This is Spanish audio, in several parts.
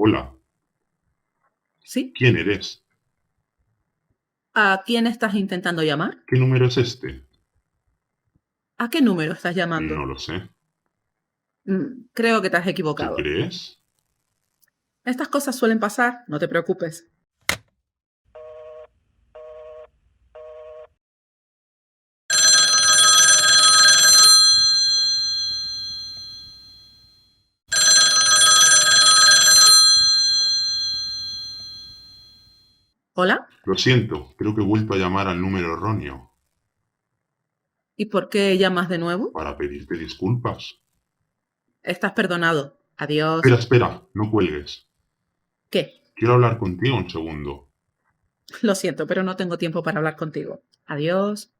Hola, ¿Sí? ¿quién eres? ¿A quién estás intentando llamar? ¿Qué número es este? ¿A qué número estás No llamando? lo sé. Creo que te has ¿Tú equivocado. crees? Estas cosas suelen pasar, no te preocupes. ¿Hola? Lo siento, creo que he vuelto a llamar al número erróneo ¿Y por qué llamas de nuevo? para pedirte disculpas. Estás perdonado. Espera, Adiós. espera, no cuelgues. ¿Qué? Quiero hablar contigo un segundo. Lo siento, pero no tengo tiempo para hablar contigo. Adiós.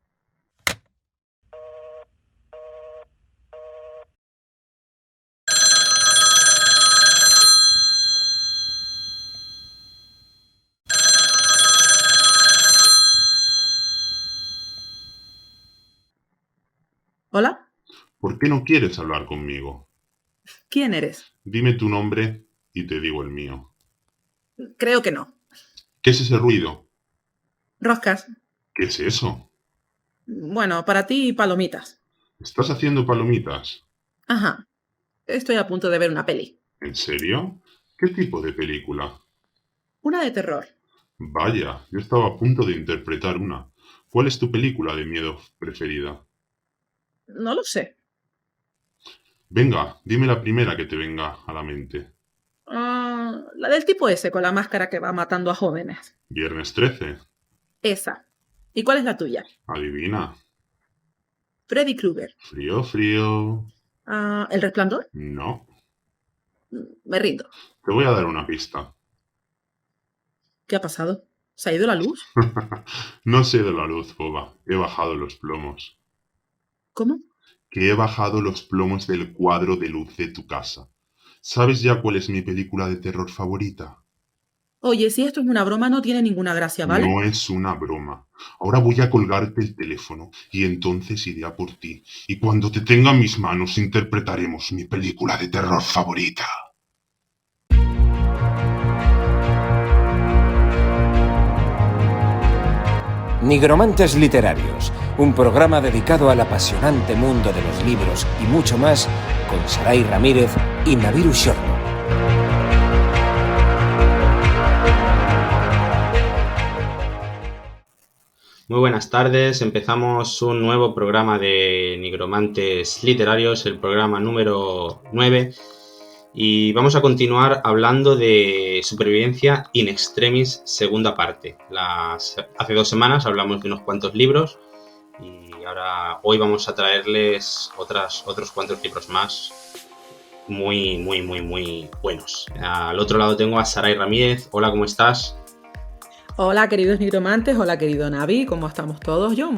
¿Hola? ¿Por qué no quieres hablar conmigo? ¿Quién eres? Dime tu nombre y te digo el mío. Creo que no. ¿Qué es ese ruido? Roscas. ¿Qué es eso? Bueno, para ti, palomitas. ¿Estás haciendo palomitas? Ajá. Estoy a punto de ver una peli. ¿En serio? ¿Qué tipo de película? Una de terror. Vaya, yo estaba a punto de interpretar una. ¿Cuál es tu película de miedo preferida? No lo sé. Venga, dime la primera que te venga a la mente. La del tipo ese con la máscara que va matando a jóvenes. Viernes 13. Esa. ¿Y cuál es la tuya? Adivina. Freddy Krueger. Frío, frío. ¿El resplandor? No. Me rindo. Te voy a dar una pista. ¿Qué ha pasado? ¿Se ha ido la luz? No sé de la luz, boba. He bajado los plomos. ¿Cómo? Que he bajado los plomos del cuadro de luz de tu casa. ¿Sabes ya cuál es mi película de terror favorita? Oye, si esto es una broma, no tiene ninguna gracia, ¿vale? No es una broma. Ahora voy a colgarte el teléfono y entonces iré a por ti. Y cuando te tenga en mis manos interpretaremos mi película de terror favorita. Nigromantes Literarios, un programa dedicado al apasionante mundo de los libros y mucho más, con Saray Ramírez y Naviru Shorno. Muy buenas tardes, empezamos un nuevo programa de Nigromantes Literarios, el programa número 9, y vamos a continuar hablando de Supervivencia in Extremis, segunda parte. Hace 2 semanas hablamos de unos cuantos libros y hoy vamos a traerles otros cuantos libros más muy buenos. Al otro lado tengo a Saray Ramírez. Hola, ¿cómo estás? Hola, queridos nigromantes. Hola, querido Navi. ¿Cómo estamos todos? Yo,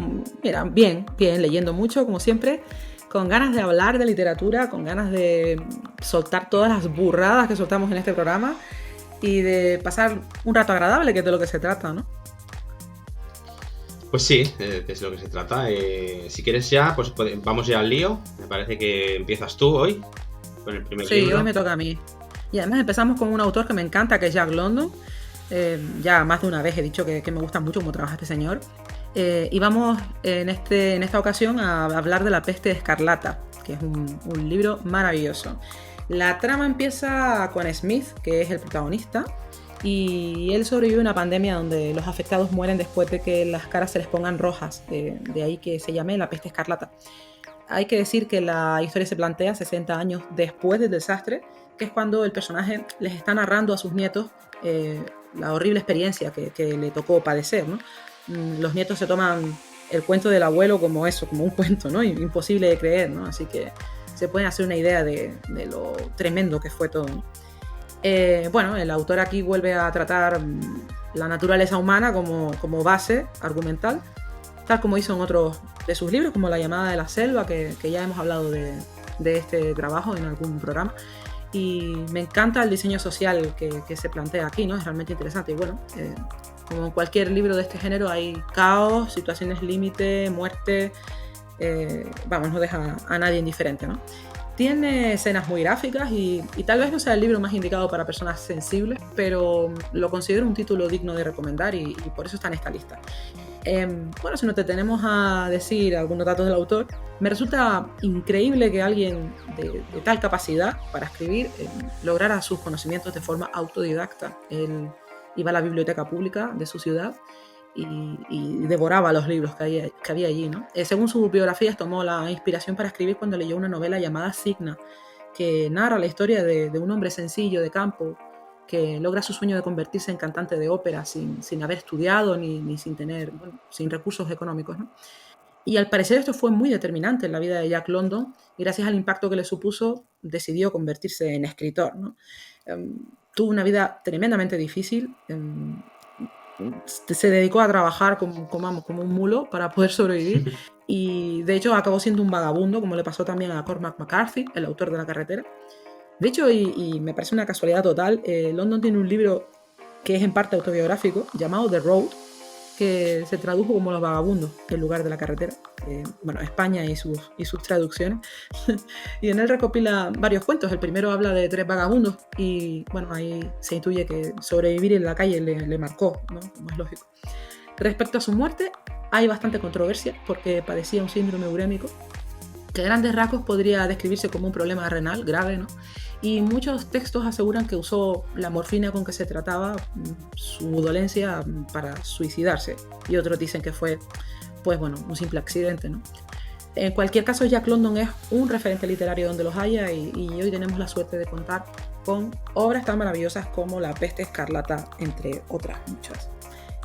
mira, bien, leyendo mucho, como siempre, con ganas de hablar de literatura, con ganas de soltar todas las burradas que soltamos en este programa y de pasar un rato agradable, que es de lo que se trata, ¿no? Pues sí, es lo que se trata. Si quieres ya, pues vamos ya al lío. Me parece que empiezas tú hoy con el primer libro. Sí, hoy me toca a mí. Y además empezamos con un autor que me encanta, que es Jack London. Ya más de una vez he dicho que me gusta mucho cómo trabaja este señor. Y vamos en esta ocasión a hablar de La peste escarlata, que es un libro maravilloso. La trama empieza con Smith, que es el protagonista, y él sobrevive a una pandemia donde los afectados mueren después de que las caras se les pongan rojas, de ahí que se llame La peste escarlata. Hay que decir que la historia se plantea 60 años después del desastre, que es cuando el personaje les está narrando a sus nietos la horrible experiencia que le tocó padecer, ¿no? Los nietos se toman el cuento del abuelo como eso, como un cuento, ¿no? Imposible de creer, ¿no? Así que se pueden hacer una idea de lo tremendo que fue todo, ¿no? Bueno, el autor aquí vuelve a tratar la naturaleza humana como base argumental, tal como hizo en otros de sus libros, como La llamada de la selva, que ya hemos hablado de este trabajo en algún programa. Y me encanta el diseño social que se plantea aquí, ¿no? Es realmente interesante. Y bueno, como en cualquier libro de este género, hay caos, situaciones límite, muerte. No deja a nadie indiferente, ¿no? Tiene escenas muy gráficas y tal vez no sea el libro más indicado para personas sensibles, pero lo considero un título digno de recomendar y por eso está en esta lista. Bueno, si nos detenemos a decir algunos datos del autor, me resulta increíble que alguien de tal capacidad para escribir lograra sus conocimientos de forma autodidacta. Él iba a la biblioteca pública de su ciudad y devoraba los libros que había allí, ¿no? Según sus biografías, tomó la inspiración para escribir cuando leyó una novela llamada Signa, que narra la historia de un hombre sencillo de campo que logra su sueño de convertirse en cantante de ópera sin haber estudiado ni sin recursos económicos, ¿no? Y al parecer esto fue muy determinante en la vida de Jack London, y gracias al impacto que le supuso, decidió convertirse en escritor, ¿no? Tuvo una vida tremendamente difícil. Se dedicó a trabajar como un mulo para poder sobrevivir y de hecho acabó siendo un vagabundo, como le pasó también a Cormac McCarthy, el autor de La carretera. De hecho, y me parece una casualidad total, London tiene un libro que es en parte autobiográfico llamado The Road, que se tradujo como Los vagabundos en lugar de La carretera. Bueno, España y sus traducciones. Y en él recopila varios cuentos. El primero habla de 3 vagabundos y bueno, ahí se intuye que sobrevivir en la calle le marcó, ¿no? Como es lógico. Respecto a su muerte, hay bastante controversia porque padecía un síndrome urémico que a grandes rasgos podría describirse como un problema renal grave, ¿no? Y muchos textos aseguran que usó la morfina con que se trataba su dolencia para suicidarse, y otros dicen que fue, pues bueno, un simple accidente, ¿no? En cualquier caso, Jack London es un referente literario donde los haya, y hoy tenemos la suerte de contar con obras tan maravillosas como La peste escarlata, entre otras muchas.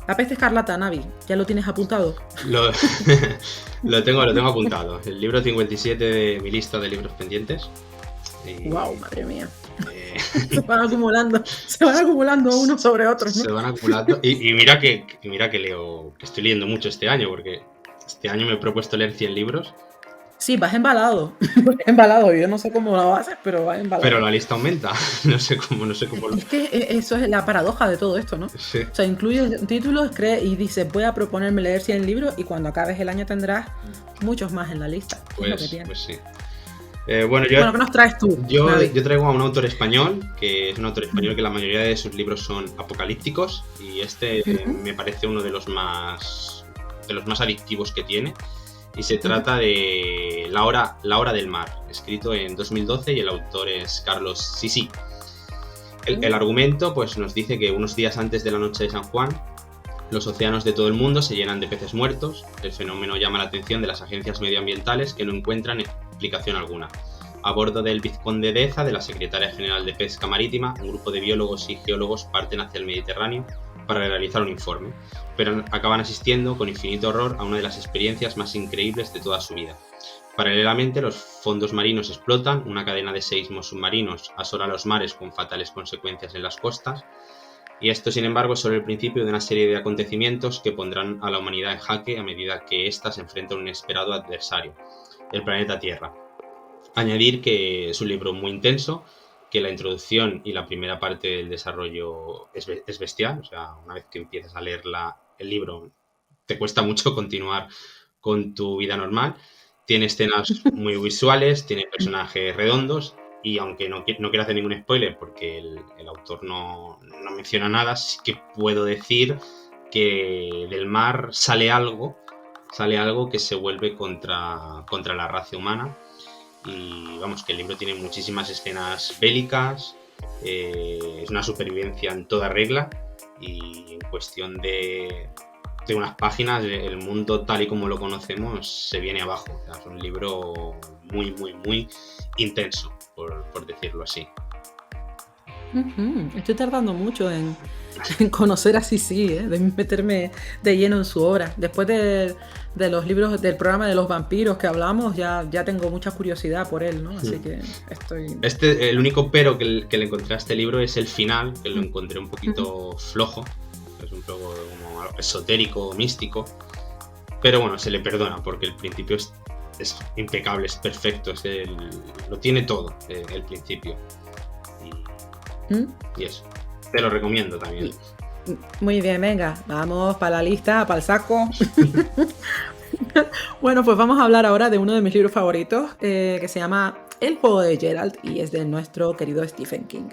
La peste escarlata, Navi, ¿ya lo tienes apuntado? Lo tengo apuntado. El libro 57 de mi lista de libros pendientes. ¡Wow! Madre mía. Se van acumulando unos sobre otros, ¿no? Se van acumulando. Y mira que leo, que estoy leyendo mucho este año, porque este año me he propuesto leer 100 libros. Sí, vas embalado. Yo no sé cómo lo haces, pero vas embalado. Pero la lista aumenta. No sé cómo lo... Es que eso es la paradoja de todo esto, ¿no? Sí. O sea, incluyes títulos, y dices, voy a proponerme leer 100 libros, y cuando acabes el año tendrás muchos más en la lista. Pues sí. Bueno, ¿qué nos traes tú? Yo traigo a un autor español, que es un autor español que la mayoría de sus libros son apocalípticos, y me parece uno de los más adictivos que tiene. Y se trata de La hora del mar, escrito en 2012, y el autor es Carlos Sisi. El argumento pues nos dice que unos días antes de la noche de San Juan, los océanos de todo el mundo se llenan de peces muertos. El fenómeno llama la atención de las agencias medioambientales, que no encuentran explicación alguna. A bordo del Vizconde de Eza, de la Secretaría General de Pesca Marítima, un grupo de biólogos y geólogos parten hacia el Mediterráneo para realizar un informe, pero acaban asistiendo con infinito horror a una de las experiencias más increíbles de toda su vida. Paralelamente, los fondos marinos explotan, una cadena de seísmos submarinos asola los mares con fatales consecuencias en las costas, y esto, sin embargo, es solo el principio de una serie de acontecimientos que pondrán a la humanidad en jaque a medida que ésta se enfrenta a un inesperado adversario, el planeta Tierra. Añadir que es un libro muy intenso, que la introducción y la primera parte del desarrollo es bestial. O sea, una vez que empiezas a leer el libro, te cuesta mucho continuar con tu vida normal. Tiene escenas muy visuales, tiene personajes redondos, y aunque no quiero hacer ningún spoiler porque el autor no menciona nada, sí que puedo decir que del mar sale algo que se vuelve contra la raza humana. Y vamos, que el libro tiene muchísimas escenas bélicas, es una supervivencia en toda regla, y en cuestión de unas páginas el mundo tal y como lo conocemos se viene abajo. O sea, es un libro muy, muy, muy intenso, por decirlo así. Estoy tardando mucho en conocer a Sisi, de meterme de lleno en su obra. Después de los libros del programa de los vampiros que hablamos, ya tengo mucha curiosidad por él, ¿no? Así que estoy... El único pero que le encontré a este libro es el final, que lo encontré un poquito flojo. Es un poco como esotérico, místico. Pero bueno, se le perdona porque el principio es impecable, es perfecto. Lo tiene todo, el principio. Y eso. Te lo recomiendo también. Muy bien, venga, vamos para la lista, para el saco. Bueno, pues vamos a hablar ahora de uno de mis libros favoritos, que se llama El juego de Geralt, y es de nuestro querido Stephen King.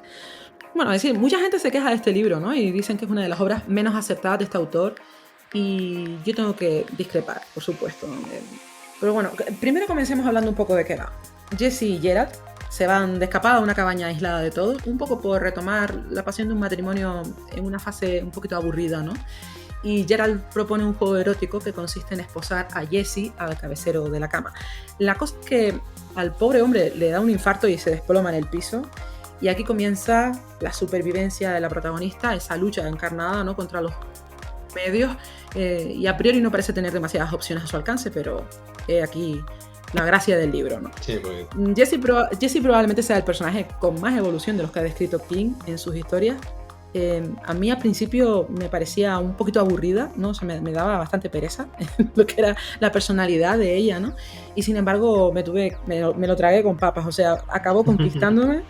Bueno, es decir, mucha gente se queja de este libro, ¿no? Y dicen que es una de las obras menos aceptadas de este autor, y yo tengo que discrepar, por supuesto. Pero bueno, primero comencemos hablando un poco de qué va. Jesse y Geralt se van de escapada a una cabaña aislada de todo, un poco por retomar la pasión de un matrimonio en una fase un poquito aburrida, ¿no? Y Geralt propone un juego erótico que consiste en esposar a Jesse al cabecero de la cama. La cosa es que al pobre hombre le da un infarto y se desploma en el piso, y aquí comienza la supervivencia de la protagonista, esa lucha encarnada, ¿no?, contra los medios, y a priori no parece tener demasiadas opciones a su alcance, pero aquí la gracia del libro, ¿no? Sí, porque... Jesse probablemente sea el personaje con más evolución de los que ha descrito King en sus historias. A mí al principio me parecía un poquito aburrida, ¿no? O sea, me daba bastante pereza lo que era la personalidad de ella, ¿no? Y sin embargo me lo tragué con papas, o sea, acabó conquistándome.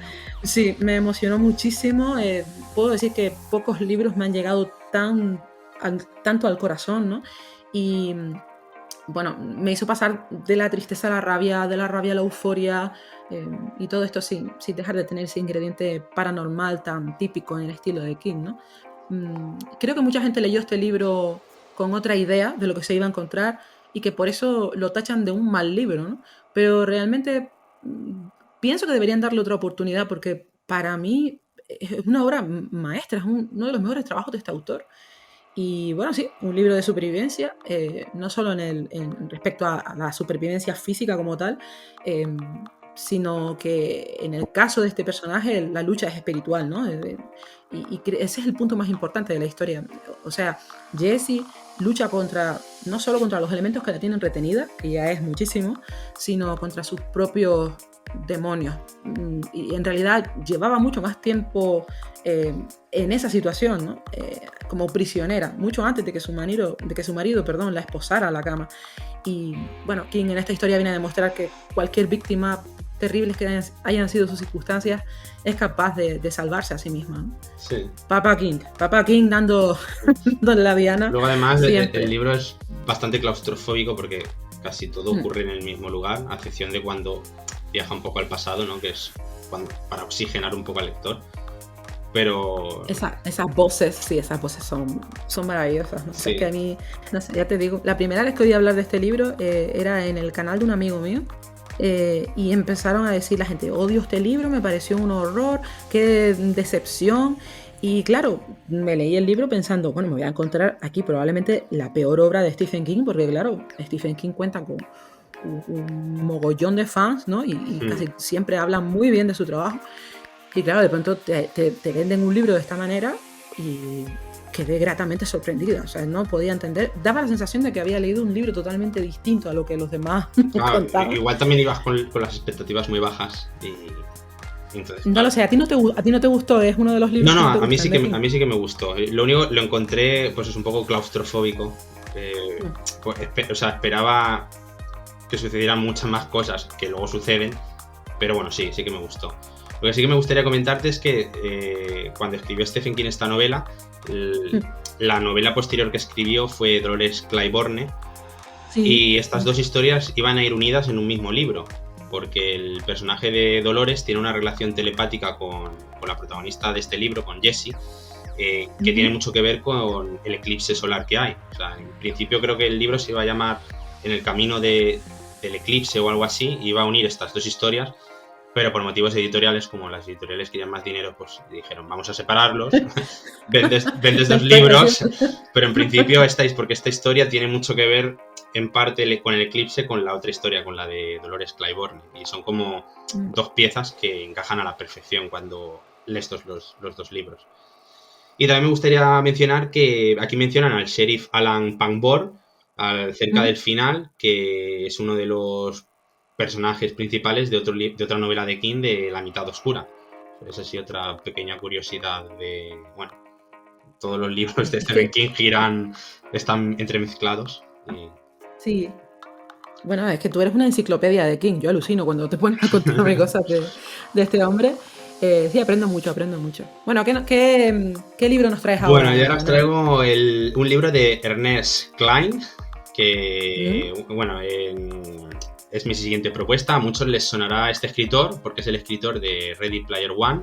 Sí, me emocionó muchísimo. Puedo decir que pocos libros me han llegado tanto al corazón, ¿no? Y bueno, me hizo pasar de la tristeza a la rabia, de la rabia a la euforia, y todo esto sin dejar de tener ese ingrediente paranormal tan típico en el estilo de King, ¿no? Creo que mucha gente leyó este libro con otra idea de lo que se iba a encontrar y que por eso lo tachan de un mal libro, ¿no? Pero realmente pienso que deberían darle otra oportunidad, porque para mí es una obra maestra, es uno de los mejores trabajos de este autor. Y bueno, sí, un libro de supervivencia, no solo en respecto a la supervivencia física como tal, sino que en el caso de este personaje la lucha es espiritual, ¿no? Y ese es el punto más importante de la historia. O sea, Jesse lucha no solo contra los elementos que la tienen retenida, que ya es muchísimo, sino contra sus propios demonios. Y en realidad llevaba mucho más tiempo en esa situación, ¿no? Como prisionera, mucho antes de que su marido, la esposara a la cama. Y bueno, King en esta historia viene a demostrar que cualquier víctima, terribles que hayan sido sus circunstancias, es capaz de salvarse a sí misma, ¿no? Sí. Papá King dando la diana. Luego además el libro es bastante claustrofóbico porque casi todo ocurre en el mismo lugar, a excepción de cuando viaja un poco al pasado, ¿no? Que es para oxigenar un poco al lector. Pero... Esas voces son maravillosas, ¿no? Sí. Es que a mí, no sé, ya te digo, la primera vez que oí hablar de este libro era en el canal de un amigo mío, y empezaron a decir la gente: odio este libro, me pareció un horror, qué decepción. Y claro, me leí el libro pensando, bueno, me voy a encontrar aquí probablemente la peor obra de Stephen King, porque claro, Stephen King cuenta con un mogollón de fans, ¿no? Y casi siempre hablan muy bien de su trabajo. Y claro, de pronto te venden un libro de esta manera y quedé gratamente sorprendida. O sea, no podía entender. Daba la sensación de que había leído un libro totalmente distinto a lo que los demás contaban. Igual también ibas con las expectativas muy bajas y entonces, no lo sé, ¿a ti no te gustó? ¿Es uno de los libros? No, a mí sí que me gustó. Lo único lo encontré, pues es un poco claustrofóbico. O sea, esperaba que sucedieran muchas más cosas que luego suceden, pero bueno, sí que me gustó. Lo que sí que me gustaría comentarte es que cuando escribió Stephen King esta novela, la novela posterior que escribió fue Dolores Claiborne, y estas dos historias iban a ir unidas en un mismo libro, porque el personaje de Dolores tiene una relación telepática con la protagonista de este libro, con Jessie, que tiene mucho que ver con el eclipse solar que hay. O sea, en principio creo que el libro se iba a llamar En el camino del eclipse o algo así, y iba a unir estas dos historias, pero por motivos editoriales, como las editoriales querían más dinero, pues dijeron, vamos a separarlos, vendes dos libros, pero en principio porque esta historia tiene mucho que ver en parte con el eclipse, con la otra historia, con la de Dolores Claiborne, y son como dos piezas que encajan a la perfección cuando lees los dos libros. Y también me gustaría mencionar que aquí mencionan al sheriff Alan Pangborn, cerca del final, que es uno de los personajes principales de otra novela de King, de La mitad oscura. Esa sí, otra pequeña curiosidad de... Bueno, todos los libros de Stephen King están entremezclados. Sí. Bueno, es que tú eres una enciclopedia de King. Yo alucino cuando te pones a contarme cosas de este hombre. Sí, aprendo mucho. Bueno, ¿qué libro nos traes ahora? Bueno, yo ahora os traigo un libro de Ernest Cline, que, bueno, es mi siguiente propuesta. A muchos les sonará este escritor porque es el escritor de Ready Player One,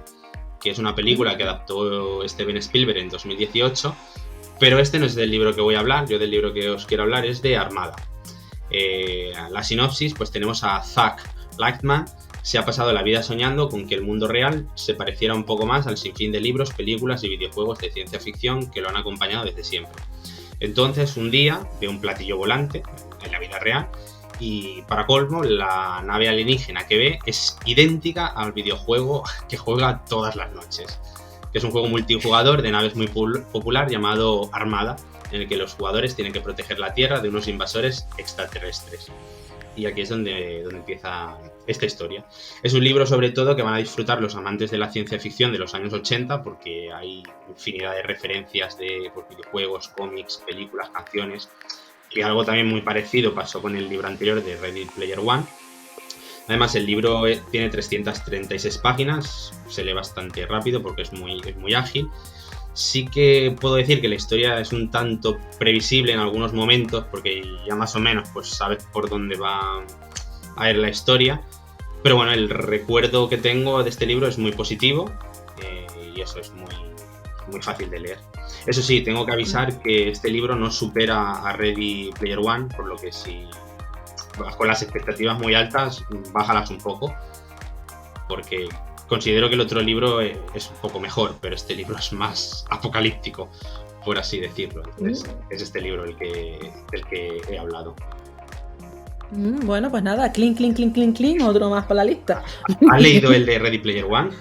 que es una película que adaptó Steven Spielberg en 2018, pero este no es del libro que voy a hablar. Yo del libro que os quiero hablar es de Armada. La sinopsis, pues tenemos a Zach Lightman. Se ha pasado la vida soñando con que el mundo real se pareciera un poco más al sinfín de libros, películas y videojuegos de ciencia ficción que lo han acompañado desde siempre. Entonces, un día ve un platillo volante en la vida real y, para colmo, la nave alienígena que ve es idéntica al videojuego que juega todas las noches, que es un juego multijugador de naves muy popular llamado Armada, en el que los jugadores tienen que proteger la Tierra de unos invasores extraterrestres. Y aquí es donde empieza esta historia. Es un libro, sobre todo, que van a disfrutar los amantes de la ciencia ficción de los años 80, porque hay infinidad de referencias de videojuegos, cómics, películas, canciones. Y algo también muy parecido pasó con el libro anterior de Ready Player One. Además, el libro tiene 336 páginas, se lee bastante rápido porque es muy ágil. Sí que puedo decir que la historia es un tanto previsible en algunos momentos, porque ya más o menos pues sabes por dónde va a ir la historia. Pero bueno, el recuerdo que tengo de este libro es muy positivo, y eso es muy fácil de leer. Eso sí, tengo que avisar que este libro no supera a Ready Player One, por lo que si vas con las expectativas muy altas, bájalas un poco, porque considero que el otro libro es un poco mejor, pero este libro es más apocalíptico, por así decirlo. Entonces, es este libro del que he hablado. Bueno, pues nada, clink, clink, clink, clink, clink, otro más para la lista. ¿Has leído el de Ready Player One?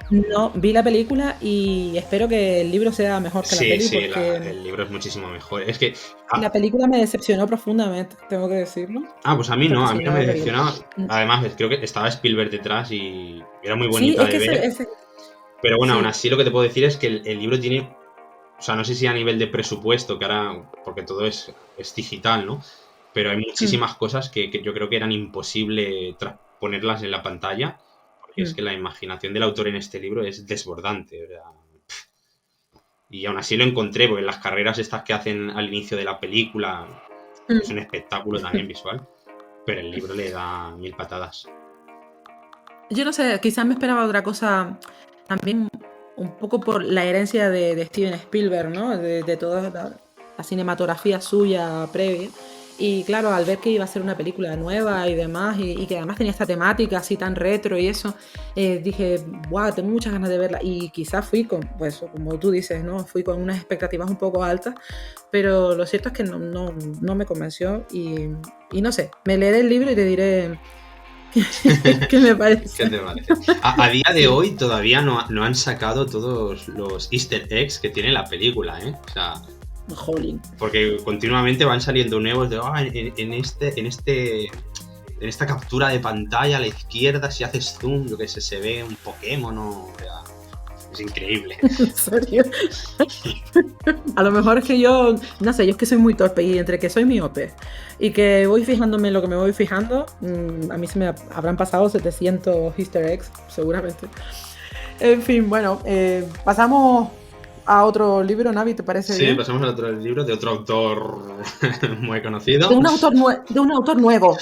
No, vi la película y espero que el libro sea mejor que la peli. Sí, porque el libro es muchísimo mejor. Es que la película me decepcionó profundamente, tengo que decirlo. Pues a mí no me decepcionaba. Además, creo que estaba Spielberg detrás y era muy bonita de ver. Pero bueno, aún así lo que te puedo decir es que el libro tiene, o sea, no sé si a nivel de presupuesto, que ahora, porque todo es digital, ¿no? Pero hay muchísimas cosas que yo creo que eran imposible ponerlas en la pantalla. Es que la imaginación del autor en este libro es desbordante, o sea, y aún así lo encontré, porque en las carreras estas que hacen al inicio de la película es un espectáculo también visual, pero el libro le da 1000 patadas. Yo no sé, quizás me esperaba otra cosa también, un poco por la herencia de Steven Spielberg, ¿no? De toda la cinematografía suya previa. Y claro, al ver que iba a ser una película nueva y demás, y que además tenía esta temática así tan retro y eso, dije, wow, tengo muchas ganas de verla. Y quizás fui con, pues como tú dices, ¿no? Fui con unas expectativas un poco altas, pero lo cierto es que no me convenció y no sé, me leeré el libro y te diré qué me parece. ¿Qué te parece? A día de hoy todavía no han sacado todos los easter eggs que tiene la película, ¿eh? O sea, Jolín. Porque continuamente van saliendo nuevos de en esta captura de pantalla a la izquierda, si haces zoom, yo que sé, se ve un Pokémon o sea, es increíble. ¿En serio? A lo mejor es que yo, no sé, yo es que soy muy torpe y entre que soy miope y que voy fijándome en lo que me voy fijando, a mí se me habrán pasado 700 easter eggs, seguramente. En fin, bueno, pasamos a otro libro, Navi, ¿te parece bien? Sí, pasamos a otro libro de otro autor muy conocido. De un autor nuevo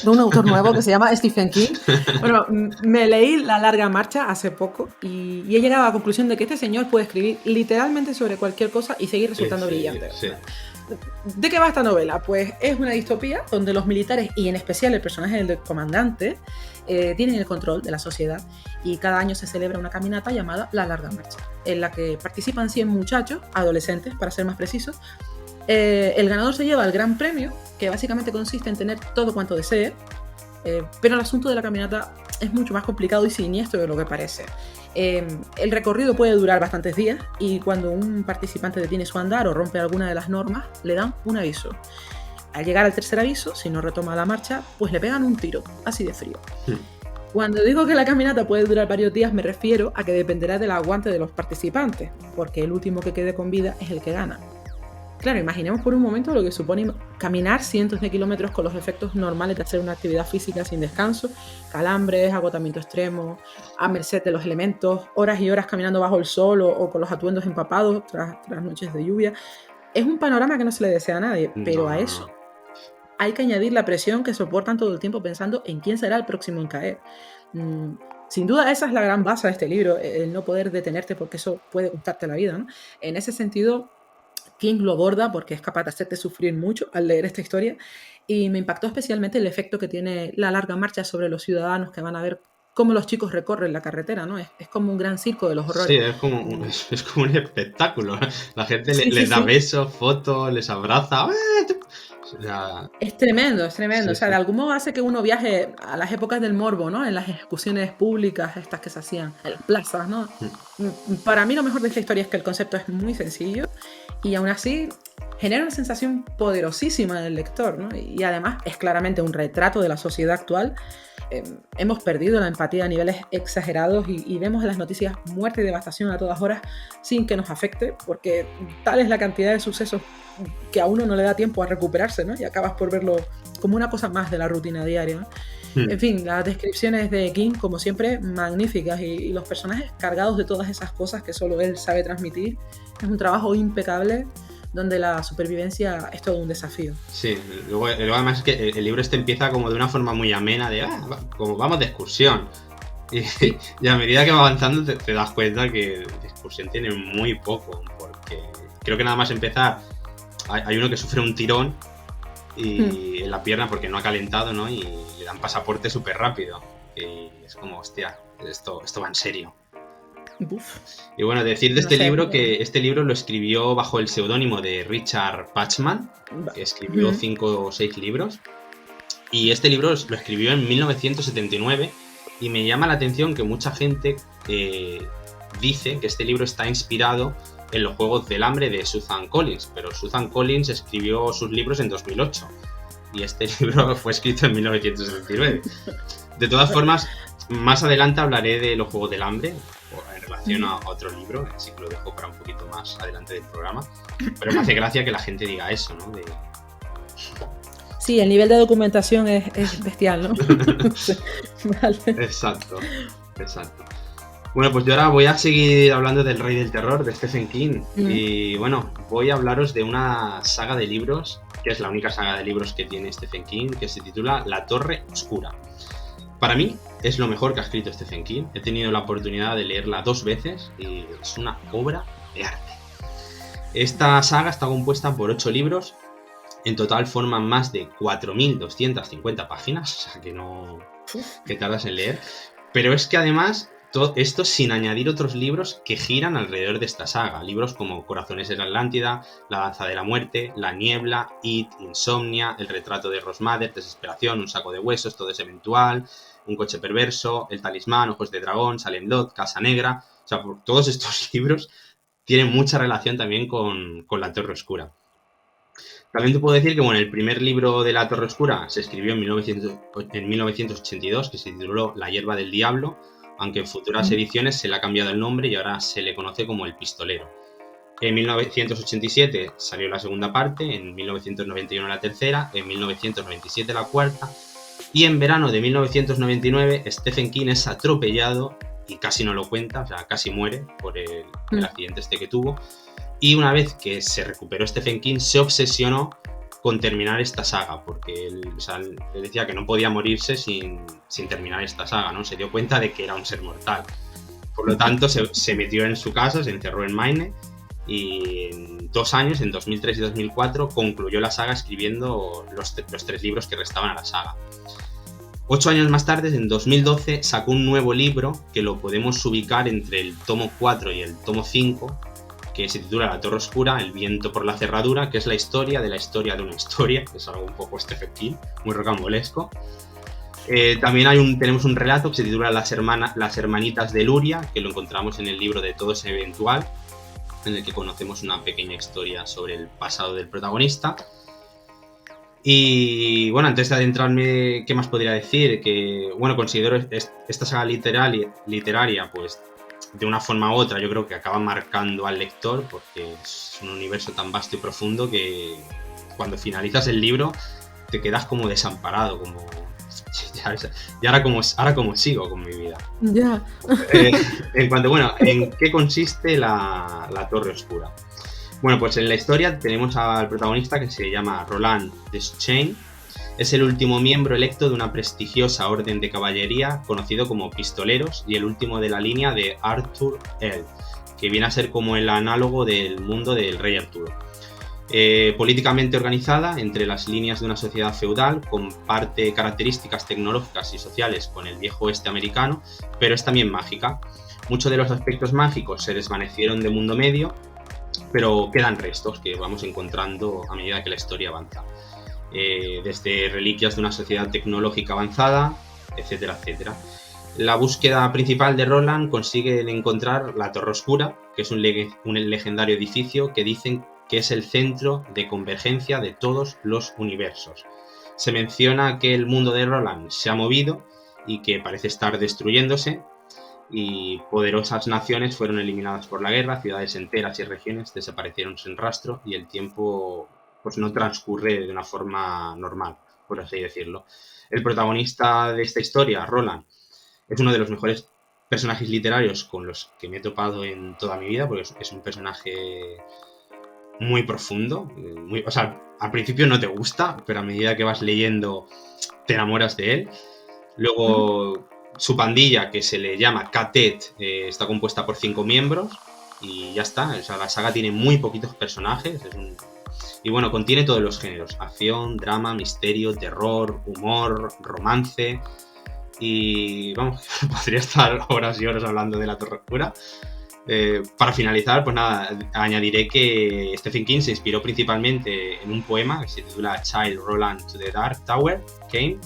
que se llama Stephen King. Bueno, me leí La larga marcha hace poco y he llegado a la conclusión de que este señor puede escribir literalmente sobre cualquier cosa y seguir resultando brillante. Sí. ¿De qué va esta novela? Pues es una distopía donde los militares, y en especial el personaje del comandante, tienen el control de la sociedad y cada año se celebra una caminata llamada La Larga Marcha, en la que participan 100 muchachos, adolescentes para ser más precisos. El ganador se lleva el gran premio, que básicamente consiste en tener todo cuanto desee, pero el asunto de la caminata es mucho más complicado y siniestro de lo que parece. El recorrido puede durar bastantes días y cuando un participante detiene su andar o rompe alguna de las normas, le dan un aviso. Al llegar al tercer aviso, si no retoma la marcha, pues le pegan un tiro, así de frío. Cuando digo que la caminata puede durar varios días, me refiero a que dependerá del aguante de los participantes, porque el último que quede con vida es el que gana. Claro, imaginemos por un momento lo que supone caminar cientos de kilómetros con los efectos normales de hacer una actividad física sin descanso, calambres, agotamiento extremo, a merced de los elementos, horas y horas caminando bajo el sol o con los atuendos empapados tras noches de lluvia. Es un panorama que no se le desea a nadie, pero a eso hay que añadir la presión que soportan todo el tiempo pensando en quién será el próximo en caer. Sin duda esa es la gran base de este libro, el no poder detenerte porque eso puede costarte la vida, ¿no? En ese sentido, King lo aborda porque es capaz de hacerte sufrir mucho al leer esta historia, y me impactó especialmente el efecto que tiene la larga marcha sobre los ciudadanos que van a ver cómo los chicos recorren la carretera, ¿no? Es como un gran circo de los horrores. Sí, es como un espectáculo. La gente Sí, les sí, da sí. besos, fotos, les abraza. O sea, Es tremendo, es tremendo. sí, O sea, sí. de algún modo hace que uno viaje a las épocas del morbo, ¿no? En las ejecuciones públicas, estas que se hacían en las plazas, ¿no? Para mí lo mejor de esta historia es que el concepto es muy sencillo y aún así genera una sensación poderosísima en el lector, ¿no? Y además es claramente un retrato de la sociedad actual. Hemos perdido la empatía a niveles exagerados y vemos en las noticias muerte y devastación a todas horas sin que nos afecte, porque tal es la cantidad de sucesos que a uno no le da tiempo a recuperarse, ¿no? Y acabas por verlo como una cosa más de la rutina diaria, ¿no? En fin, las descripciones de King, como siempre, magníficas, y los personajes cargados de todas esas cosas que solo él sabe transmitir. Es un trabajo impecable donde la supervivencia es todo un desafío. Sí, luego además es que el libro empieza como de una forma muy amena, de como vamos de excursión. Y a medida que va avanzando te das cuenta que de excursión tiene muy poco, porque creo que nada más empezar hay uno que sufre un tirón en la pierna porque no ha calentado, ¿no? Y le dan pasaporte súper rápido. Y es como, hostia, esto va en serio. Uf. Y bueno, decir de No este sé, libro que este libro lo escribió bajo el seudónimo de Richard Bachman, que escribió 5 o 6 libros. Y este libro lo escribió en 1979 y me llama la atención que mucha gente dice que este libro está inspirado en los Juegos del Hambre de Susan Collins, pero Susan Collins escribió sus libros en 2008 y este libro fue escrito en 1979. De todas formas, más adelante hablaré de los Juegos del Hambre en relación a otro libro, así que lo dejo para un poquito más adelante del programa, pero me hace gracia que la gente diga eso, ¿no? Sí, el nivel de documentación es bestial, ¿no? Vale. Exacto. Bueno, pues yo ahora voy a seguir hablando del Rey del Terror, de Stephen King. Y bueno, voy a hablaros de una saga de libros, que es la única saga de libros que tiene Stephen King, que se titula La Torre Oscura. Para mí es lo mejor que ha escrito Stephen King. He tenido la oportunidad de leerla 2 veces y es una obra de arte. Esta saga está compuesta por 8 libros. En total forman más de 4.250 páginas, o sea que tardas en leer. Pero es que además, todo esto sin añadir otros libros que giran alrededor de esta saga. Libros como Corazones en la Atlántida, La Danza de la Muerte, La Niebla, It, Insomnia, El retrato de Rosmader, Desesperación, Un saco de huesos, Todo es eventual, Un coche perverso, El talismán, Ojos de dragón, Salem Lot, Casa Negra. O sea, todos estos libros tienen mucha relación también con La Torre Oscura. También te puedo decir que bueno, el primer libro de La Torre Oscura se escribió en 1982, que se tituló La hierba del diablo, aunque en futuras ediciones se le ha cambiado el nombre y ahora se le conoce como El pistolero. En 1987 salió la segunda parte, en 1991 la tercera, en 1997 la cuarta, y en verano de 1999 Stephen King es atropellado y casi no lo cuenta, o sea, casi muere por el accidente que tuvo. Y una vez que se recuperó Stephen King, se obsesionó con terminar esta saga, porque él decía que no podía morirse sin terminar esta saga, ¿no? Se dio cuenta de que era un ser mortal. Por lo tanto, se metió en su casa, se encerró en Maine, y en 2 años, en 2003 y 2004, concluyó la saga escribiendo los 3 libros que restaban a la saga. 8 años más tarde, en 2012, sacó un nuevo libro que lo podemos ubicar entre el tomo 4 y el tomo 5, que se titula La Torre Oscura, El viento por la cerradura, que es la historia de una historia, que es algo un poco Stephen King, muy rocambolesco. También tenemos un relato que se titula Las hermanitas de Luria, que lo encontramos en el libro de Todo es eventual, en el que conocemos una pequeña historia sobre el pasado del protagonista. Y bueno, antes de adentrarme, ¿qué más podría decir? Que bueno, considero esta saga literaria, pues de una forma u otra yo creo que acaba marcando al lector, porque es un universo tan vasto y profundo que cuando finalizas el libro te quedas como desamparado, como y ahora como sigo con mi vida. Ya. En cuanto, bueno, ¿en qué consiste la Torre Oscura? Bueno, pues en la historia tenemos al protagonista que se llama Roland Deschain, Es el último miembro electo de una prestigiosa orden de caballería conocido como Pistoleros y el último de la línea de Arthur L, que viene a ser como el análogo del mundo del rey Arturo. Políticamente organizada entre las líneas de una sociedad feudal, comparte características tecnológicas y sociales con el viejo oeste americano, pero es también mágica. Muchos de los aspectos mágicos se desvanecieron de Mundo Medio, pero quedan restos que vamos encontrando a medida que la historia avanza. Desde reliquias de una sociedad tecnológica avanzada, etcétera, etcétera. La búsqueda principal de Roland consigue encontrar la Torre Oscura, que es un legendario edificio que dicen que es el centro de convergencia de todos los universos. Se menciona que el mundo de Roland se ha movido y que parece estar destruyéndose, y poderosas naciones fueron eliminadas por la guerra, ciudades enteras y regiones desaparecieron sin rastro y el tiempo pues no transcurre de una forma normal, por así decirlo. El protagonista de esta historia, Roland, es uno de los mejores personajes literarios con los que me he topado en toda mi vida, porque es un personaje muy profundo, o sea, al principio no te gusta, pero a medida que vas leyendo te enamoras de él. Luego su pandilla, que se le llama Catet, está compuesta por 5 miembros y ya está. O sea, la saga tiene muy poquitos personajes, y bueno, contiene todos los géneros: acción, drama, misterio, terror, humor, romance. Y vamos, podría estar horas y horas hablando de la Torre Oscura. Para finalizar, pues nada, añadiré que Stephen King se inspiró principalmente en un poema que se titula Child Roland to the Dark Tower Came,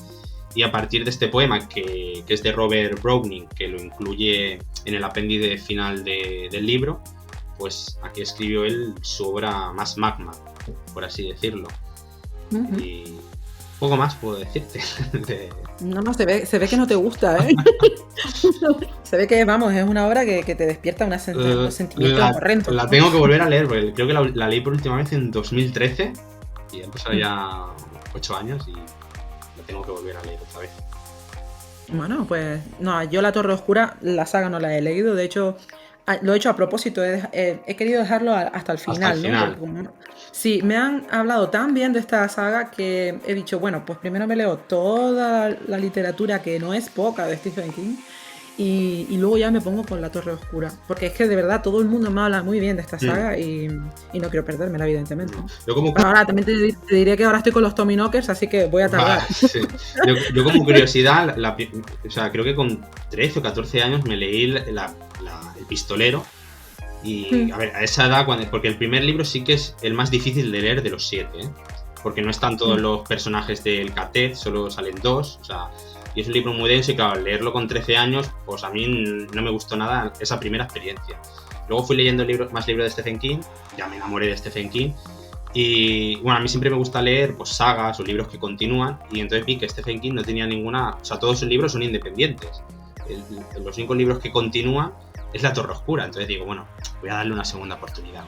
y a partir de este poema, que es de Robert Browning, que lo incluye en el apéndice final del libro, pues aquí escribió él su obra más magna, por así decirlo. Y poco más puedo decirte. No, se ve que no te gusta, ¿eh? Se ve que, vamos, es una obra que te despierta unos sentimientos horrendos. La tengo que volver a leer, porque creo que la leí por última vez en 2013 y han pasado ya 8 años y la tengo que volver a leer otra vez. Bueno, pues no, yo la Torre Oscura, la saga no la he leído, de hecho lo he hecho a propósito, he querido dejarlo hasta el final, hasta el final. ¿no? Sí, me han hablado tan bien de esta saga que he dicho, bueno, pues primero me leo toda la literatura, que no es poca, de Stephen King, y luego ya me pongo con la Torre Oscura, porque es que de verdad todo el mundo me habla muy bien de esta saga y no quiero perdérmela, evidentemente. Bueno, ahora también te diré que ahora estoy con los Tommyknockers, así que voy a tardar. Sí. Yo como curiosidad, o sea, creo que con 13 o 14 años me leí el Pistolero. Y a ver, a esa edad, porque el primer libro sí que es el más difícil de leer de los 7, ¿eh? Porque no están todos los personajes del Catet, solo salen 2, o sea, y es un libro muy denso y claro, al leerlo con 13 años, pues a mí no me gustó nada esa primera experiencia. Luego fui leyendo más libros de Stephen King, ya me enamoré de Stephen King, y bueno, a mí siempre me gusta leer pues sagas o libros que continúan, y entonces vi que Stephen King no tenía ninguna, o sea, todos sus libros son independientes. Los únicos libros que continúan es la Torre Oscura, entonces digo, bueno, voy a darle una segunda oportunidad.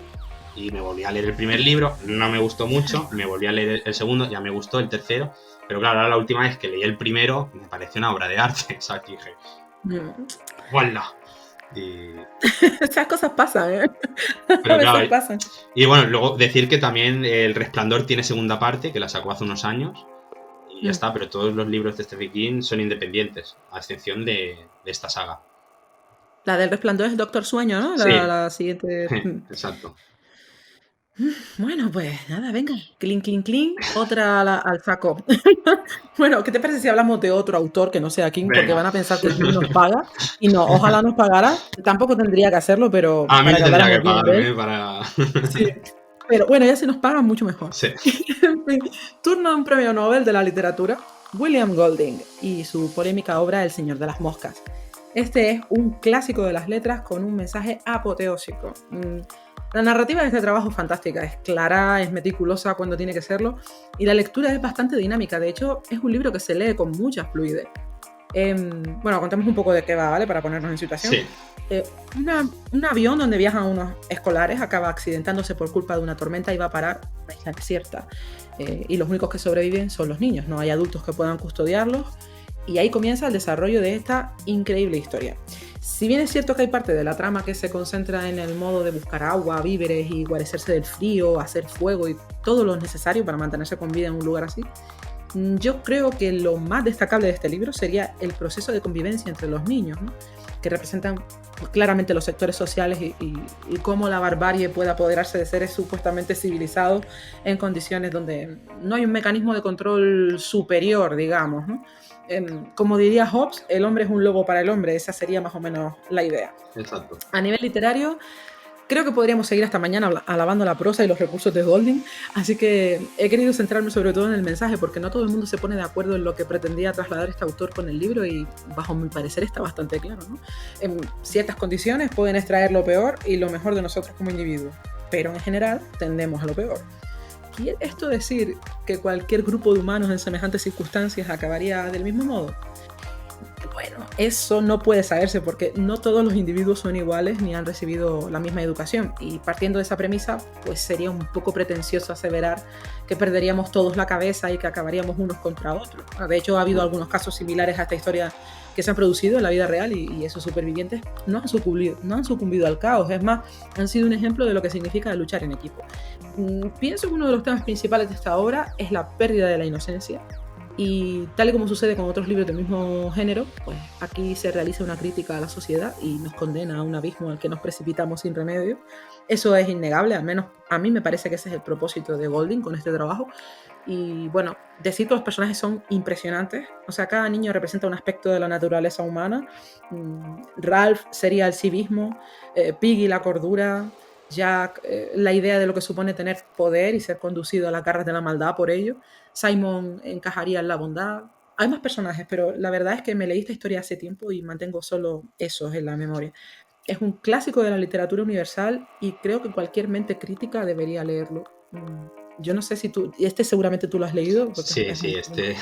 Y me volví a leer el primer libro, no me gustó mucho, me volví a leer el segundo, ya me gustó el tercero, pero claro, ahora la última vez que leí el primero me pareció una obra de arte, o sea, que dije, ¡guala! Esas cosas pasan, ¿eh? Pero claro, pasan. Y bueno, luego decir que también El Resplandor tiene segunda parte, que la sacó hace unos años, y ya está, pero todos los libros de Stephen King son independientes, a excepción de esta saga. La del Resplandor es Doctor Sueño, ¿no? Sí. La siguiente. Exacto. Bueno, pues nada, venga. Clink, clink, clink. Otra al saco. Bueno, ¿qué te parece si hablamos de otro autor que no sea King? Venga. Porque van a pensar que King nos paga. Y no, ojalá nos pagara. Tampoco tendría que hacerlo, pero... A mí me tendría que pagarme para... Sí. Pero bueno, ya si nos pagan, mucho mejor. Sí. En fin, turno a un premio Nobel de la literatura, William Golding, y su polémica obra El Señor de las Moscas. Este es un clásico de las letras con un mensaje apoteósico. La narrativa de este trabajo es fantástica, es clara, es meticulosa cuando tiene que serlo, y la lectura es bastante dinámica. De hecho, es un libro que se lee con mucha fluidez. Bueno, contemos un poco de qué va, ¿vale? Para ponernos en situación. Sí. Un avión donde viajan unos escolares acaba accidentándose por culpa de una tormenta y va a parar a una isla desierta. Y los únicos que sobreviven son los niños, no hay adultos que puedan custodiarlos. Y ahí comienza el desarrollo de esta increíble historia. Si bien es cierto que hay parte de la trama que se concentra en el modo de buscar agua, víveres y guarecerse del frío, hacer fuego y todo lo necesario para mantenerse con vida en un lugar así, Yo creo que lo más destacable de este libro sería el proceso de convivencia entre los niños, ¿no? Que representan claramente los sectores sociales y cómo la barbarie puede apoderarse de seres supuestamente civilizados en condiciones donde no hay un mecanismo de control superior, digamos, ¿no? Como diría Hobbes, el hombre es un lobo para el hombre, esa sería más o menos la idea. Exacto. A nivel literario, creo que podríamos seguir hasta mañana alabando la prosa y los recursos de Golding, así que he querido centrarme sobre todo en el mensaje, porque no todo el mundo se pone de acuerdo en lo que pretendía trasladar este autor con el libro, y bajo mi parecer está bastante claro, ¿no? En ciertas condiciones pueden extraer lo peor y lo mejor de nosotros como individuos, pero en general tendemos a lo peor. ¿Quiere esto decir que cualquier grupo de humanos en semejantes circunstancias acabaría del mismo modo? Bueno, eso no puede saberse porque no todos los individuos son iguales ni han recibido la misma educación, y partiendo de esa premisa, pues sería un poco pretencioso aseverar que perderíamos todos la cabeza y que acabaríamos unos contra otros. De hecho, ha habido algunos casos similares a esta historia que se han producido en la vida real, y esos supervivientes no han sucumbido al caos, es más, han sido un ejemplo de lo que significa luchar en equipo. Pienso que uno de los temas principales de esta obra es la pérdida de la inocencia. Y tal y como sucede con otros libros del mismo género, pues aquí se realiza una crítica a la sociedad y nos condena a un abismo al que nos precipitamos sin remedio. Eso es innegable, al menos a mí me parece que ese es el propósito de Golding con este trabajo. Y bueno, decir que los personajes son impresionantes, o sea, cada niño representa un aspecto de la naturaleza humana. Ralph sería el civismo, Piggy la cordura, Jack la idea de lo que supone tener poder y ser conducido a las garras de la maldad por ello, Simon encajaría en la bondad. Hay más personajes, pero la verdad es que me leí esta historia hace tiempo y mantengo solo esos en la memoria. Es un clásico de la literatura universal y creo que cualquier mente crítica debería leerlo. Yo no sé si tú... seguramente tú lo has leído. Sí, este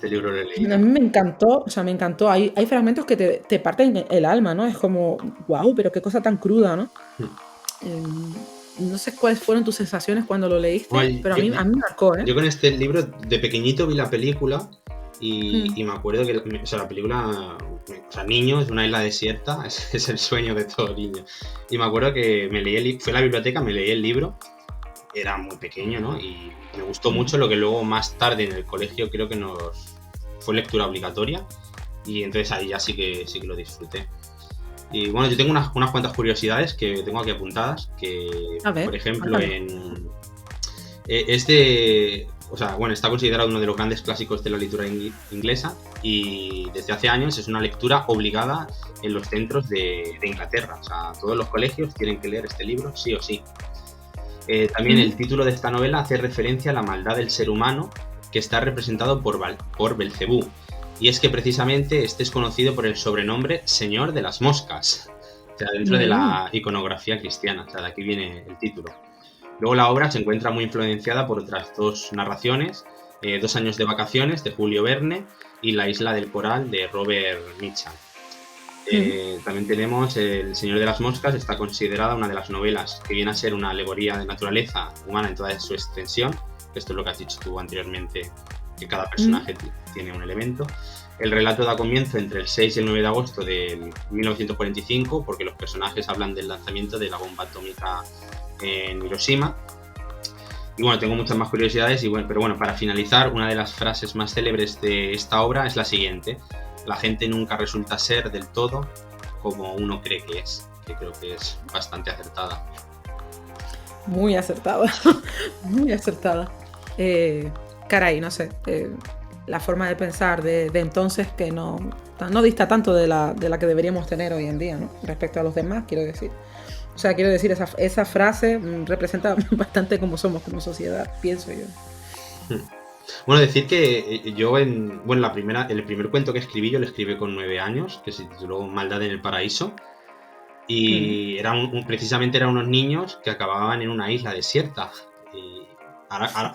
libro lo he leído. A mí me encantó, me encantó. Hay fragmentos que te parten el alma, ¿no? Es como, wow, pero qué cosa tan cruda, ¿no? No sé cuáles fueron tus sensaciones cuando lo leíste, pero a mí me marcó, ¿eh? Yo con este libro, de pequeñito vi la película y me acuerdo que la película, niño, es una isla desierta, es el sueño de todo niño. Y me acuerdo que fui a la biblioteca, me leí el libro, era muy pequeño, ¿no? Y me gustó mucho, lo que luego más tarde en el colegio creo que fue lectura obligatoria, y entonces ahí ya sí que lo disfruté. Y bueno, yo tengo unas cuantas curiosidades que tengo aquí apuntadas, que por ejemplo está considerado uno de los grandes clásicos de la literatura inglesa, y desde hace años es una lectura obligada en los centros de Inglaterra. O sea, todos los colegios tienen que leer este libro sí o sí. También el título de esta novela hace referencia a la maldad del ser humano, que está representado por Belcebú. Y es que precisamente este es conocido por el sobrenombre Señor de las Moscas, o sea, dentro de la iconografía cristiana. O sea, de aquí viene el título. Luego la obra se encuentra muy influenciada por otras dos narraciones, 2 años de vacaciones de Julio Verne y La isla del coral de Robert Mitchum. También tenemos El Señor de las Moscas, está considerada una de las novelas que viene a ser una alegoría de naturaleza humana en toda su extensión. Esto es lo que has dicho tú anteriormente, que cada personaje tiene un elemento. El relato da comienzo entre el 6 y el 9 de agosto de 1945, porque los personajes hablan del lanzamiento de la bomba atómica en Hiroshima. Y bueno, tengo muchas más curiosidades, pero bueno, para finalizar, una de las frases más célebres de esta obra es la siguiente: la gente nunca resulta ser del todo como uno cree que es, que creo que es bastante acertada. Muy acertada, muy acertada. Caray, no sé, la forma de pensar de entonces que no dista tanto de la que deberíamos tener hoy en día, ¿no? Respecto a los demás, quiero decir. O sea, esa frase representa bastante cómo somos como sociedad, pienso yo. Bueno, decir que yo el primer cuento que escribí, yo lo escribí con 9 años, que se tituló Maldad en el Paraíso. Y precisamente eran unos niños que acababan en una isla desierta. Y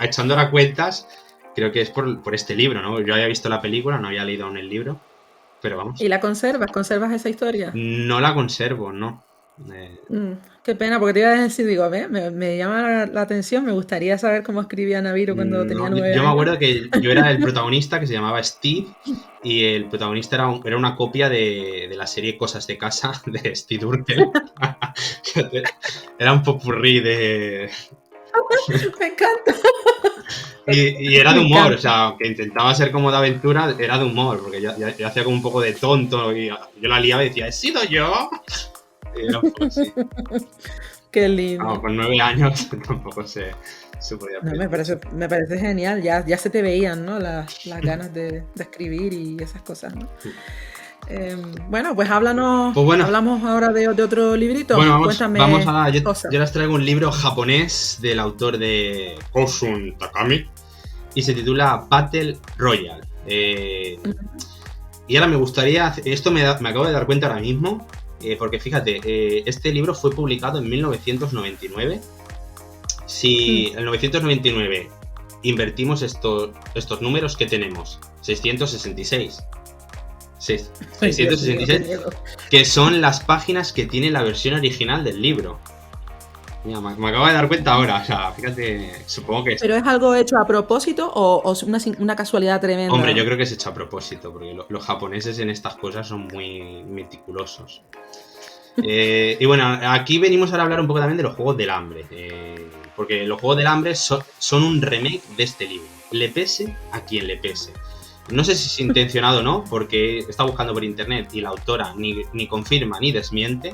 echando ahora cuentas, creo que es por este libro, ¿no? Yo había visto la película, no había leído aún el libro, pero vamos. ¿Y la conservas? ¿Conservas esa historia? No la conservo, no. Qué pena, porque te iba a decir, digo, me llama la atención, me gustaría saber cómo escribía Naviru cuando tenía 9 años. Yo me acuerdo que yo era el protagonista, que se llamaba Steve, y el protagonista era una copia de la serie Cosas de Casa de Steve Urkel. Era un popurrí de... Me encanta. Y era de Me humor, encanta. o sea, aunque intentaba ser como de aventura, era de humor, porque yo hacía como un poco de tonto y yo la liaba y decía, ¿he sido yo? Y era un poco así. Qué lindo. Vamos, con 9 años tampoco se podía No, apreciar eso. me parece genial. Ya se te veían, ¿no? Las ganas de escribir y esas cosas, ¿no? Bueno, pues Pues bueno. hablamos ahora de otro librito. Bueno, Cuéntame cosas. yo les traigo un libro japonés del autor de Koshun Takami y se titula Battle Royale. Y ahora me gustaría, esto me acabo de dar cuenta ahora mismo, porque fíjate, este libro fue publicado en 1999. Si en 1999 invertimos estos números que tenemos, 666. 666, que son las páginas que tiene la versión original del libro. Mira, me acabo de dar cuenta ahora, o sea, fíjate, supongo que... ¿Pero es algo hecho a propósito o es una casualidad tremenda? Hombre, yo creo que es hecho a propósito, porque los japoneses en estas cosas son muy meticulosos. Y bueno, aquí venimos ahora a hablar un poco también de los Juegos del Hambre, porque los Juegos del Hambre son un remake de este libro, le pese a quien le pese. No sé si es intencionado o no, porque está buscando por internet y la autora ni confirma ni desmiente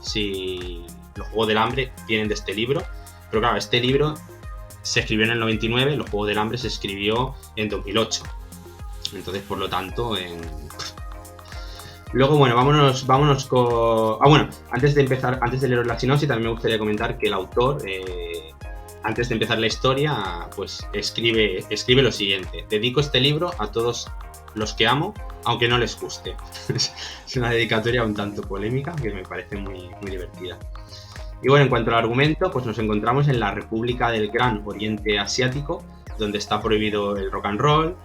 si los Juegos del Hambre vienen de este libro. Pero claro, este libro se escribió en el 99, los Juegos del Hambre se escribió en 2008. Entonces, por lo tanto, Luego, bueno, vámonos con... bueno, antes de leer la sinopsis, también me gustaría comentar que el autor... antes de empezar la historia, pues escribe lo siguiente: dedico este libro a todos los que amo, aunque no les guste. Es una dedicatoria un tanto polémica que me parece muy, muy divertida. Y bueno, en cuanto al argumento, pues nos encontramos en la República del Gran Oriente Asiático, donde está prohibido el rock and roll,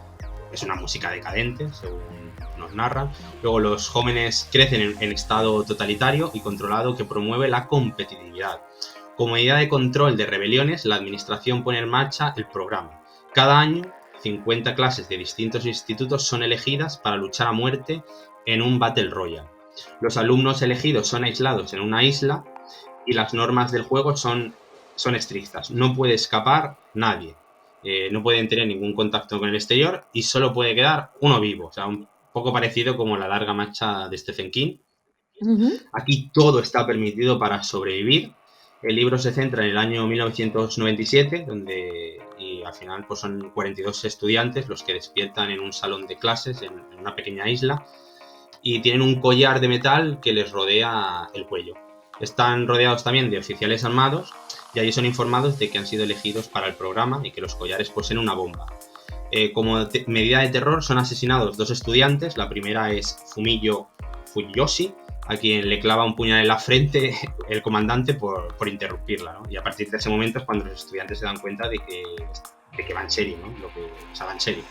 es una música decadente, según nos narran. Luego los jóvenes crecen en estado totalitario y controlado que promueve la competitividad. Como medida de control de rebeliones, la administración pone en marcha el programa. Cada año, 50 clases de distintos institutos son elegidas para luchar a muerte en un Battle Royale. Los alumnos elegidos son aislados en una isla y las normas del juego son estrictas. No puede escapar nadie, no pueden tener ningún contacto con el exterior y solo puede quedar uno vivo. O sea, un poco parecido como La larga marcha de Stephen King. Aquí todo está permitido para sobrevivir. El libro se centra en el año 1997, y al final pues son 42 estudiantes los que despiertan en un salón de clases en una pequeña isla y tienen un collar de metal que les rodea el cuello. Están rodeados también de oficiales armados y allí son informados de que han sido elegidos para el programa y que los collares poseen una bomba. Como medida de terror son asesinados 2 estudiantes. La primera es Fujiyoshi, a quien le clava un puñal en la frente el comandante por interrumpirla, ¿no? Y a partir de ese momento es cuando los estudiantes se dan cuenta de que va en serio, ¿no? Va en serio.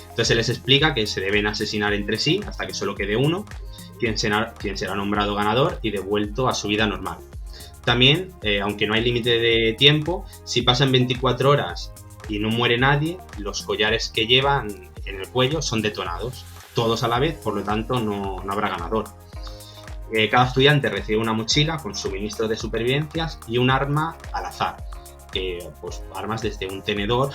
Entonces se les explica que se deben asesinar entre sí hasta que solo quede uno, quien será nombrado ganador y devuelto a su vida normal. También, aunque no hay límite de tiempo, si pasan 24 horas y no muere nadie, los collares que llevan en el cuello son detonados, todos a la vez, por lo tanto no habrá ganador. Cada estudiante recibe una mochila con suministros de supervivencias y un arma al azar. Pues armas desde un tenedor,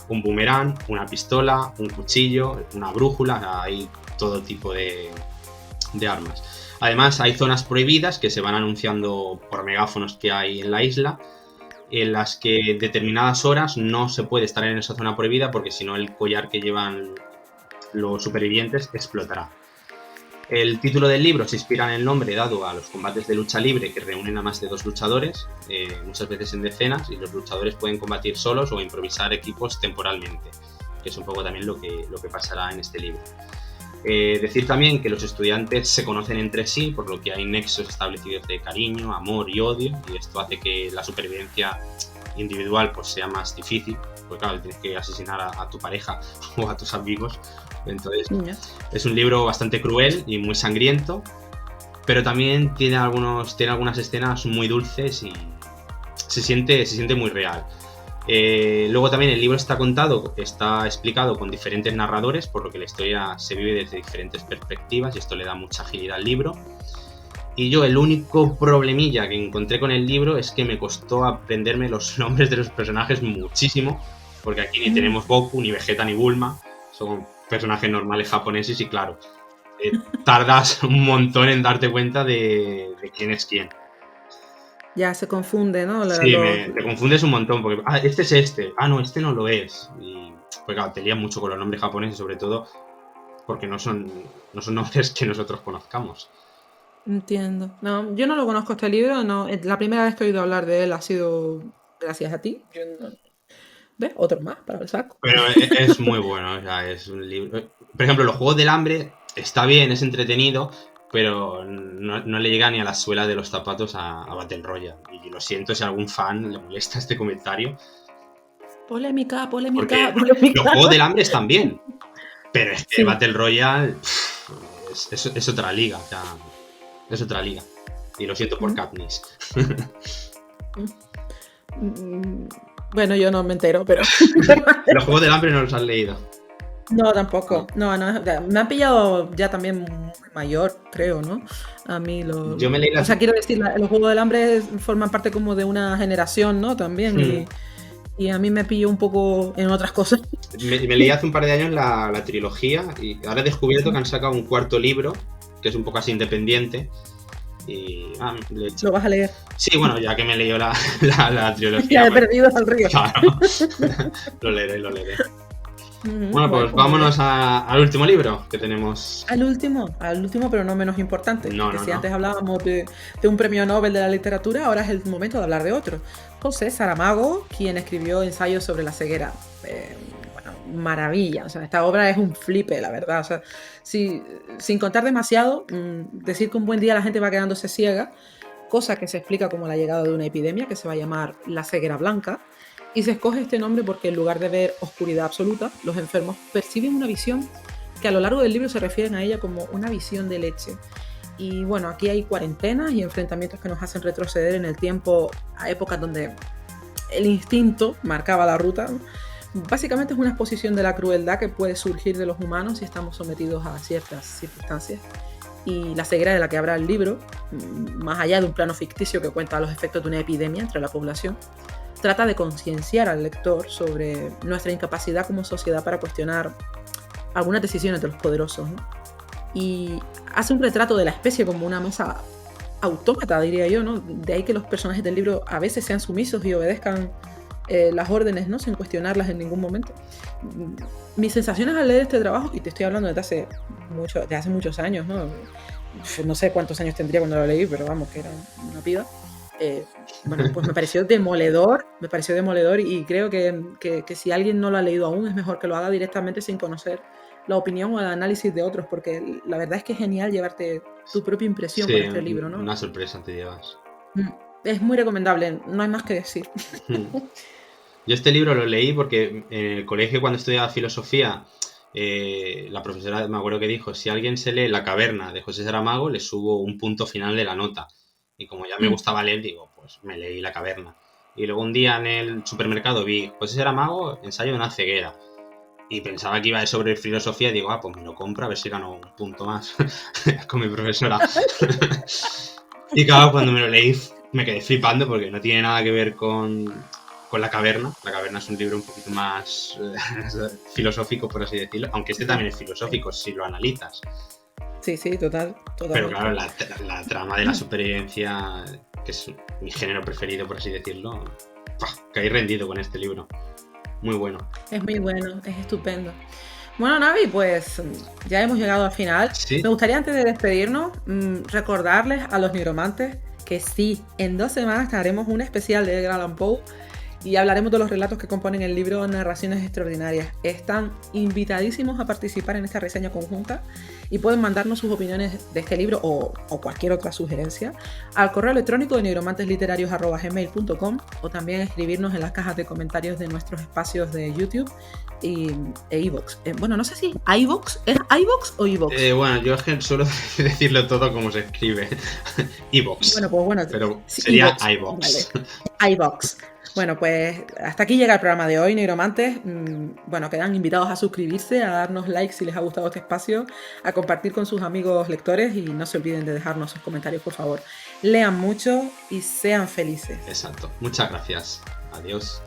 un boomerang, una pistola, un cuchillo, una brújula, hay todo tipo de armas. Además, hay zonas prohibidas que se van anunciando por megáfonos que hay en la isla, en las que determinadas horas no se puede estar en esa zona prohibida porque si no el collar que llevan los supervivientes explotará. El título del libro se inspira en el nombre dado a los combates de lucha libre que reúnen a más de 2 luchadores, muchas veces en decenas, y los luchadores pueden combatir solos o improvisar equipos temporalmente, que es un poco también lo que pasará en este libro. Decir también que los estudiantes se conocen entre sí, por lo que hay nexos establecidos de cariño, amor y odio, y esto hace que la supervivencia individual pues sea más difícil, porque claro, tienes que asesinar a tu pareja o a tus amigos. Entonces es un libro bastante cruel y muy sangriento, pero también tiene algunas escenas muy dulces y se siente muy real. Luego también el libro está explicado con diferentes narradores, por lo que la historia se vive desde diferentes perspectivas y esto le da mucha agilidad al libro. Y yo el único problemilla que encontré con el libro es que me costó aprenderme los nombres de los personajes muchísimo, porque aquí ni tenemos Goku, ni Vegeta, ni Bulma, son personajes normales japoneses y claro, tardas un montón en darte cuenta de quién es quién. Ya se confunde, ¿no? Sí, te confundes un montón, porque este es este, no, este no lo es. Y pues claro, te lías mucho con los nombres japoneses, sobre todo porque no son nombres que nosotros conozcamos. Entiendo. No, yo no lo conozco este libro, no. La primera vez que he oído hablar de él ha sido gracias a ti. ¿Ves? Otro más para el saco. Pero es muy bueno, o sea, es un libro... Por ejemplo, los Juegos del Hambre está bien, es entretenido, pero no le llega ni a la suela de los zapatos a Battle Royale. Y lo siento si a algún fan le molesta este comentario. Polémica. Porque los Juegos del Hambre están bien, pero es que sí. Battle Royale es otra liga, o sea, es otra liga. Y lo siento por Katniss. Bueno, yo no me entero, pero... Los Juegos del Hambre no los has leído. No, tampoco. No, me han pillado ya también muy mayor, creo, ¿no? A mí Yo me leí O sea, quiero decir, los Juegos del Hambre forman parte como de una generación, ¿no? También, y a mí me pilló un poco en otras cosas. Me leí hace un par de años la trilogía y ahora he descubierto que han sacado un cuarto libro, que es un poco así independiente. Y, ¿Lo vas a leer? Sí, bueno, ya que me he leído la trilogía. Ya he perdido al río. Claro. Lo leeré. Bueno, pues vámonos al último libro que tenemos. Al último, pero no menos importante. Si antes hablábamos de un premio Nobel de la literatura, ahora es el momento de hablar de otro. José Saramago, quien escribió ensayos sobre la ceguera. Maravilla, o sea, esta obra es un flipe, la verdad, o sea, sin contar demasiado, decir que un buen día la gente va quedándose ciega, cosa que se explica como la llegada de una epidemia que se va a llamar la ceguera blanca, y se escoge este nombre porque en lugar de ver oscuridad absoluta, los enfermos perciben una visión que a lo largo del libro se refieren a ella como una visión de leche. Y bueno, aquí hay cuarentenas y enfrentamientos que nos hacen retroceder en el tiempo a épocas donde el instinto marcaba la ruta, ¿no? Básicamente es una exposición de la crueldad que puede surgir de los humanos si estamos sometidos a ciertas circunstancias. Y la ceguera de la que habla el libro, más allá de un plano ficticio que cuenta los efectos de una epidemia entre la población, trata de concienciar al lector sobre nuestra incapacidad como sociedad para cuestionar algunas decisiones de los poderosos, ¿no? Y hace un retrato de la especie como una masa autómata, diría yo, ¿no? De ahí que los personajes del libro a veces sean sumisos y obedezcan las órdenes, ¿no? Sin cuestionarlas en ningún momento. Mis sensaciones al leer este trabajo, y te estoy hablando de hace muchos años, ¿no? No sé cuántos años tendría cuando lo leí, pero vamos, que era una piba. Bueno, pues me pareció demoledor y creo que si alguien no lo ha leído aún es mejor que lo haga directamente sin conocer la opinión o el análisis de otros, porque la verdad es que es genial llevarte tu propia impresión con este libro, ¿no? Una sorpresa te llevas. Es muy recomendable, no hay más que decir. Yo este libro lo leí porque en el colegio, cuando estudiaba filosofía, la profesora me acuerdo que dijo: si alguien se lee La caverna de José Saramago, le subo un punto final de la nota. Y como ya me gustaba leer, digo, pues me leí La caverna. Y luego un día en el supermercado vi José Saramago, ensayo de una ceguera. Y pensaba que iba sobre filosofía y digo, pues me lo compro a ver si gano un punto más con mi profesora. Y claro, cuando me lo leí me quedé flipando porque no tiene nada que ver con La caverna. La caverna es un libro un poquito más filosófico, por así decirlo, aunque este también es filosófico si lo analizas. Sí, total. Pero claro, la trama de la supervivencia, que es mi género preferido, por así decirlo, caí rendido con este libro. Muy bueno. Es muy bueno, es estupendo. Bueno, Navi, pues ya hemos llegado al final. ¿Sí? Me gustaría, antes de despedirnos, recordarles a los nigromantes que sí, en 2 semanas haremos un especial de Edgar Allan Poe y hablaremos de los relatos que componen el libro Narraciones Extraordinarias. Están invitadísimos a participar en esta reseña conjunta y pueden mandarnos sus opiniones de este libro o cualquier otra sugerencia al correo electrónico de nigromantesliterarios@gmail.com o también escribirnos en las cajas de comentarios de nuestros espacios de YouTube e iVoox. Bueno, no sé si iVoox, ¿es iVoox o iVoox? Bueno, yo suelo decirlo todo como se escribe. iVoox. Bueno, pero sería iVoox. Vale. iVoox. Bueno, pues hasta aquí llega el programa de hoy, nigromantes. Bueno, quedan invitados a suscribirse, a darnos like si les ha gustado este espacio, a compartir con sus amigos lectores y no se olviden de dejarnos sus comentarios, por favor. Lean mucho y sean felices. Exacto. Muchas gracias. Adiós.